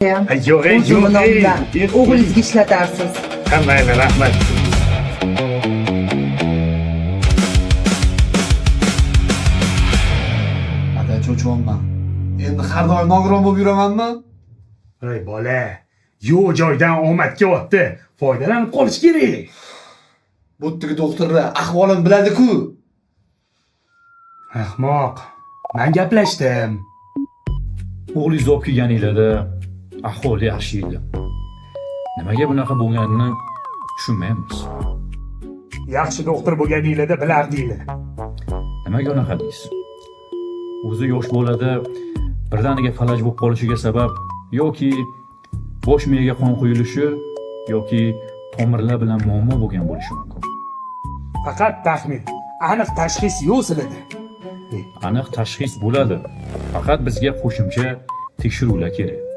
Yo'q, O'zimni nomidan o'g'lingizga ishlatarsiz. Hammayga rahmat. Ata cho'chiyapman. Endi har doim nogiron bo'lib yuramanmi? Ey bola, yo'q joydan omad kelyapti. Foydalanib qolish kerak. Bu yerdagi doktorlar ahvolim biladi-ku. Ahmoq. Men gaplashdim. O'g'lingizni olib kelganinglarda ahvoli yaxshi edi. Nimaga bunaqa bo'lganini tushunmaymiz. Yaxshi doktor bo'lganinglarda bilardinglar. Nimaga unaqa deysiz? O'zi yosh bolada birdaniga falaj bo'lib qolishiga sabab yoki bosh miyaga qon quyilishi yoki tomirlar bilan muammo bo'lgan bo'lishi mumkin. Faqat taxmin. Aniq tashxis yo'q sizlarda. Aniq tashxis bo'ladi. Faqat bizga qo'shimcha tekshiruvlar kerak.